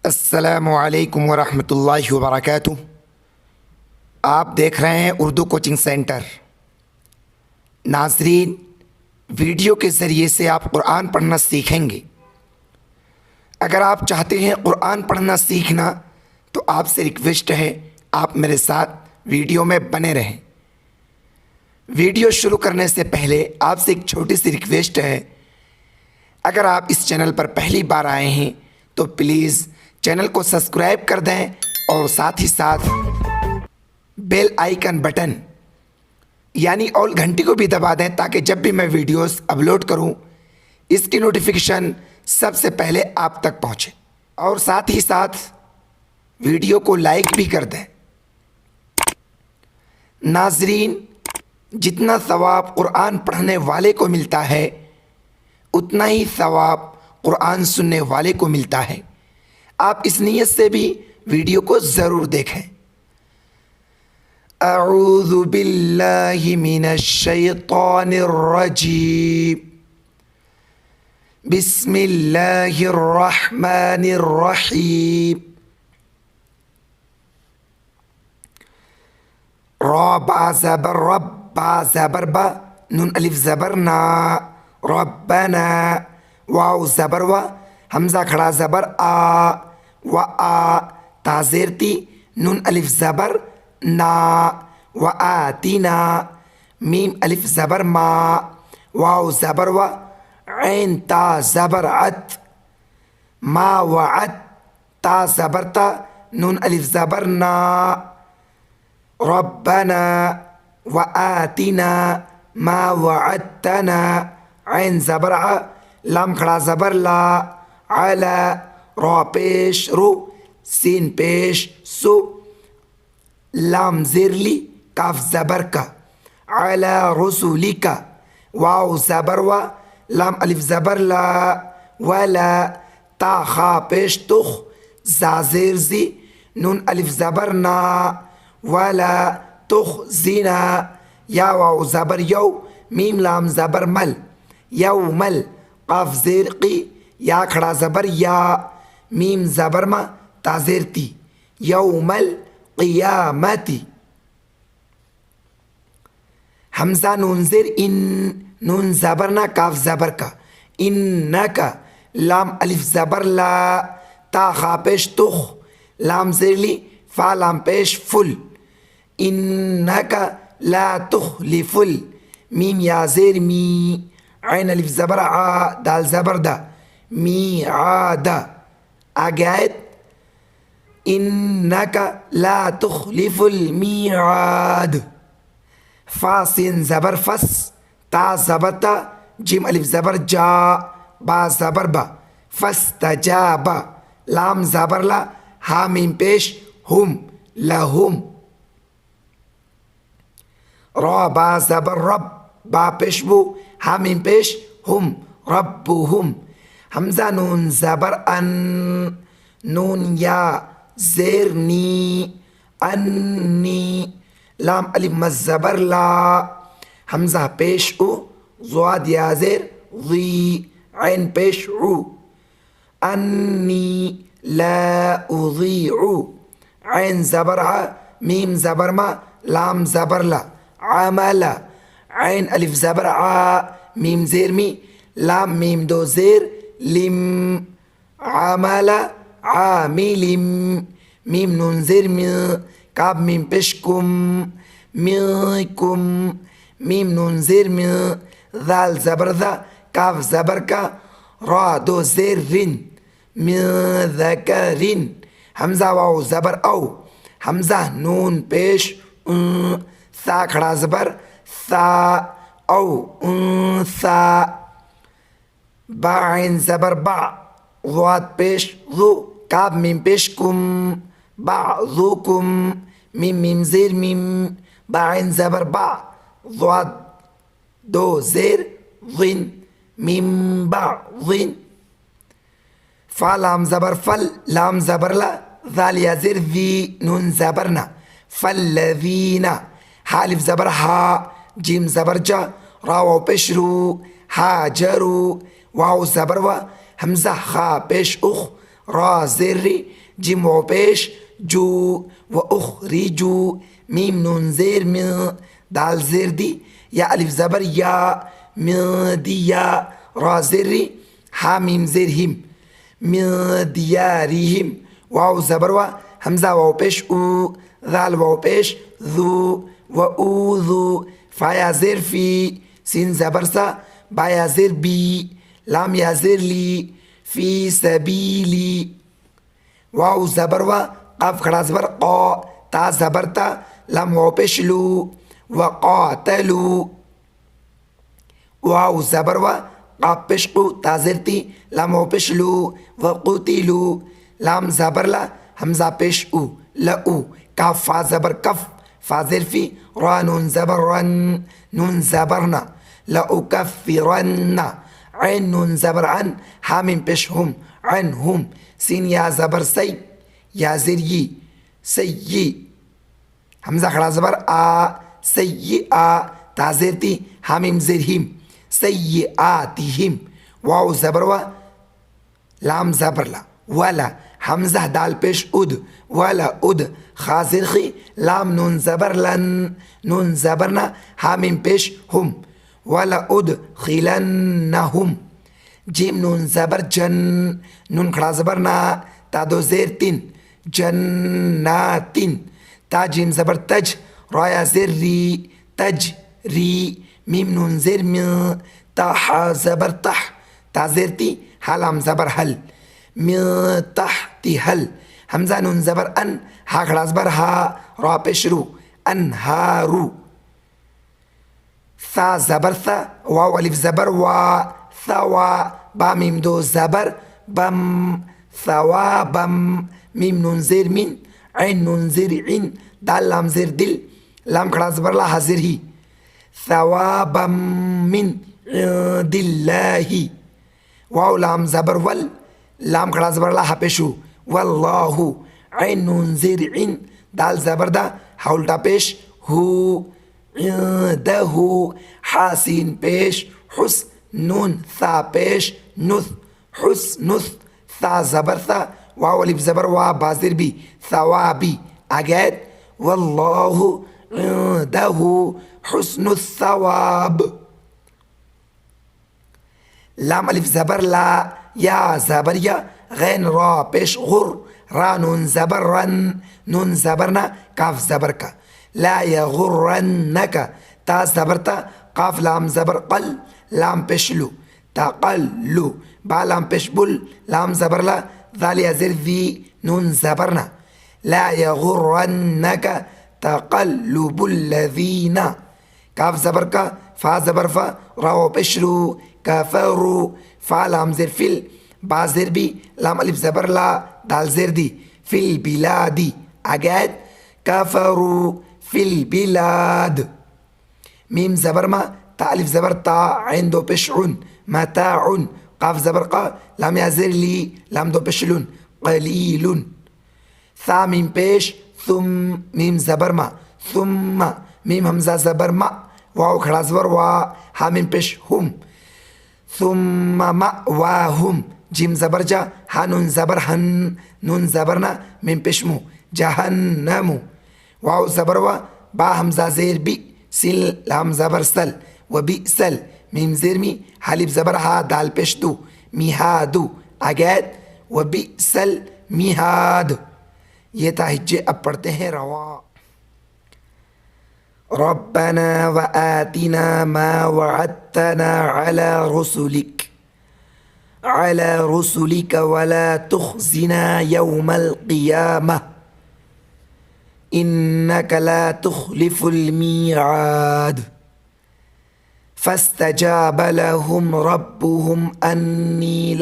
अस्सलामुअलैकुम वरहमतुल्लाहि वबरकातुह। आप देख रहे हैं उर्दू कोचिंग सेंटर। नाज़रीन, वीडियो के ज़रिए से आप कुरान पढ़ना सीखेंगे। अगर आप चाहते हैं कुरान पढ़ना सीखना तो आपसे रिक्वेस्ट है आप मेरे साथ वीडियो में बने रहें। वीडियो शुरू करने से पहले आपसे एक छोटी सी रिक्वेस्ट है, अगर आप इस चैनल पर पहली बार आए हैं तो प्लीज़ चैनल को सब्सक्राइब कर दें और साथ ही साथ बेल आइकन बटन यानी ऑल घंटी को भी दबा दें ताकि जब भी मैं वीडियोस अपलोड करूं इसकी नोटिफिकेशन सबसे पहले आप तक पहुंचे। और साथ ही साथ वीडियो को लाइक भी कर दें। नाजरीन, जितना सवाब कुरान पढ़ने वाले को मिलता है उतना ही सवाब कुरान सुनने वाले को मिलता है। आप इस नीयत से भी वीडियो को ज़रूर देखें। अऊज़ु बिल्लाहि मिनश शैतानिर रजीम। बिस्मिल्लाहिर रहमानिर रहीम। रा बा ज़बर रब, बा ज़बर बा, नून अलिफ ज़बर ना, रब्बना, वाव ज़बर वा, हमज़ा खड़ा ज़बर आ, व आ, ताज़ेरती, नून अलिफ ज़बर ना, व आतीना, मीम अलिफ ज़बर मा, वाव ज़बर वा, ऐन ता ज़बर अत, मा व अत, ता ज़बर ता, नून अलिफ ज़बर ना, रब्बना व आतीना मा वअदतना, ऐन ज़बर आ, लाम खड़ा ज़बर ला, अला, रा पेश रू, सीन पेश सु, लाम ज़िरली, काफ ज़बर का, अला रसूली का, वाव ज़बर वा, लाम अलिफ ज़बर ला, वला, ता खा पेश तुख, जा ज़ेर ज़ी, नून अलिफ ज़बर ना, वला तुख ज़ीना, या वाव ज़बर यौ, मीम लाम ज़बर मल, यौमल, काफ ज़ेर की, या खड़ा ज़बर या, मीम ज़बर मा, ताज़ेरती, यौमल क़ियामती, हमज़ा नून ज़ेर इन, नून ज़बर ना, काफ ज़बर का, इन्ना का, लाम अलिफ ज़बर ला, ता खा पेश तुख, लाम ज़ेरली, फा लाम पेश फुल, इन्ना का ला तुखलिफुल, मीम या ज़ेर मी, ऐन अलिफ ज़बर आ, दाल ज़बर दा, मी आदा। आगे आयत, इन्नका ला तुखलिफुल मीआद, फा सीन ज़बर फस, ता ज़बर ता, जिम अलिफ ज़बर जा, बा ज़बर बा, फस्तजाबा, लाम ज़बर ला, हा मीम पेश हुम, लहुम, रा बा ज़बर रब, बा पेश बू, हा मीम पेश हुम, रब्बुहुम, हमज़ा नून ज़बर अन, नून या ज़ेर नी, अन्नी, लाम अलिफ मज़्ज़बर ला, हमज़ा पेश उ, ज़्वाद या ज़ेर ज़ी, ऐन पेश उ, अन्नी ला उज़ीउ, ऐन ज़बर आ, मीम ज़बर मा, लाम ज़बर ला, अमला, ऐन अलिफ ज़बर आ, मीम ज़ेर मी, लाम मीम दो ज़ेर लिम, अमला आमिलिम, मीम नून ज़ेर मी, काब मीम पेश कुम, मिकुम, मीम नून ज़ेर मी, दाल ज़बर दा, काफ ज़बर का, रा दो ज़ेर रिन, मिज़करिन, हमज़ा वाव ज़बर औ, हमज़ा नून पेश सा खड़ा ज़बर सा, औ सा, बा ऐन ज़बर बा, ज़्वाद पेश ज़ु, काब मीम पेश कुम, बाज़ुकुम, मीम मीम ज़ेर मीम, बा ऐन ज़बर बा, ज़्वाद दो ज़ेर ज़िन, मीम बा ज़िन, फा लाम ज़बर फल, लाम ज़बर ला, ज़ाल या ज़ेर ज़ी, नून ज़बर ना, फल्लज़ीना, हा अलिफ ज़बर हा, जिम ज़बर जा, रा वाव पेश रू, हाजरू, वाव ज़बर वा, हमज़ा खा पेश उख, را زر جيم واو پیش جو وأخرجوا ميم نون زير من دال زر دي يا ألف زبر يا من دي يا را زر ها ميم زر هم من ديارهم واو زبر و همزة واو پیش او ذال واو پیش ذو وأوذو فا زر في سين زبر سا با زر بي لام زر لي في سبيلي واو زبر و قاف خڑا زبر قا تا زبر تا لام واو پیش لو وقاتلوا واو زبر و قاف پیش قو تا زر تی لام واو پیش لو وقتلوا لام زبر لا همزة پیش او لأو كاف فا زبر كف فا زر في را نون زبر رن نون زبرنا لأكفرن عين نون زبر عن حامين پیش هم عنهم سين يا زبر سي يا زر يي سيي همزة خڑا زبر آ سيئة تا زر تي حاميم زر هم سيئاتهم واو زبر و لام زبر لا ولا همزة دال پیش اد ولا اد خازر خي لام نون زبر لن نون زبرنا حاميم پیش هم ولا اد خلنهم جيم نون زبر جن نون خڑا زبرنا تا دو زر تين جناتين تا جيم زبر تج رايا زر ري تج ري ميم نون زر من تا ح زبر تح تا زر تي حلام زبر هل من تحت هل همزة نون زبر أن ها خلاص بر ها را پیش رو أنهارو ثا زبر ثا واو ألف زبر و ثوا با ميم دو زبر بم ثوابم ميم نون زير من عين نون زير عين دال لام زير دل لام خلاص بر لا حزر هي ثوابا من عند الله واو لام زبر ول لام خلاص بر لا حپشو والله عين نون زير عين دال زبر دا حولتا پیش هو عنده حاسين پیش حس نون ثا پیش نث حس نث ثا زبر ثا واو الف زبر وا بازر بي ثوابي اجاد والله عنده حسن الثواب لام الف زبر لا يا زبر يا غين را پیش غر را نون زبر رن نون زبرنا كاف زبرك لا يغرنك تا زبرتا قاف لام زبر قل لام پیش لو تقلو با لام پیش بل لام زبر لا ذال يزر ذي نون زبرنا لا يغرنك تقلب الذين كاف زبرك فا زبر فا راو بشرو كفروا فا لام زر فيل با زر بي لام الف زبر لا دال زر دي في البلاد اجاد كفروا في البلاد ميم زبر ما تا الف زبر تا عنده بشعون متاع قاف زبر قا لام يزر لي لام دو بشلون قليل ثا ميم بيش ثم ميم زبر ما ثم ميم همزة زبر ما واو خڑا زبر وا ها ميم بيش هم ثم مأواهم جيم زبر جا ها نون زبر هن نون زبرنا ميم بيش مو جهنم واو زبر وا با همزة زير بي سل لام زبر سل وبئسل ميم زير مي حليب زبر ها دال بيش دو ميهادو اجاد وبئسل ميهاد ये ताहिज्जे अब पढ़ते हैं रवा रब्बना व आतिना मा वअदतना अला रुसुलिक वला तुखजिना यौमल क़ियामह इन्नक ला तुखलिफुल मीआद فاستجاب لهم ربهم أني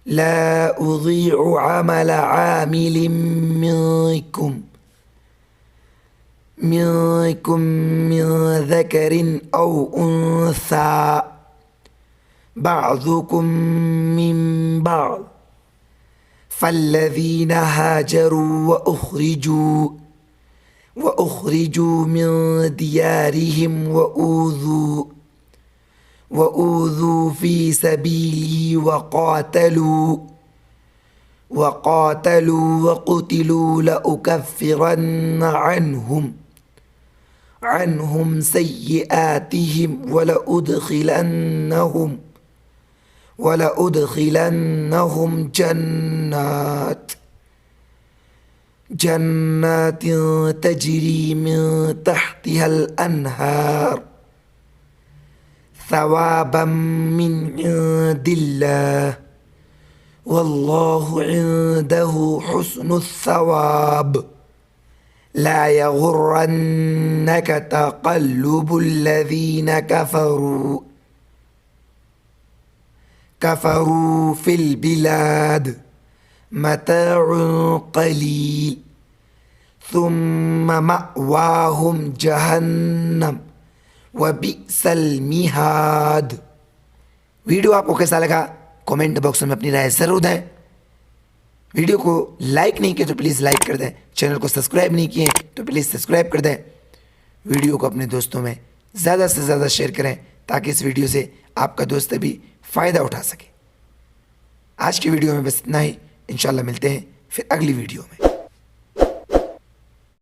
لا أضيع عمل عامل منكم من ذكر أو أنثى بعضكم من بعض فالذين هاجروا وأخرجوا من ديارهم वऊज़ू फ़ी सबीली वक़ातलू वक़ुतिलू लउकफ़िरन्न अन्हुम सय्यिआतिहिम वलउदखिलन्नहुम जन्नातिन तजरी मिन तहतिहल अन्हार सवाबम मिन इंदिल्लाह वल्लाहु इंदहु हुस्नुस सवाब ला यगुर्रन्नक तक़ल्लुबुल लज़ीना कफ़रू फ़िल बिलाद मताउन क़लील सुम्मा मअवाहुम जहन्नम वबिअसल मिहाद। वीडियो आपको कैसा लगा कमेंट बॉक्स में अपनी राय ज़रूर दें। वीडियो को लाइक नहीं किया तो प्लीज़ लाइक कर दें। चैनल को सब्सक्राइब नहीं किए तो प्लीज़ सब्सक्राइब कर दें। वीडियो को अपने दोस्तों में ज़्यादा से ज़्यादा शेयर करें ताकि इस वीडियो से आपका दोस्त भी फ़ायदा उठा सके। आज की वीडियो में बस इतना ही। इंशाल्लाह मिलते हैं फिर अगली वीडियो में।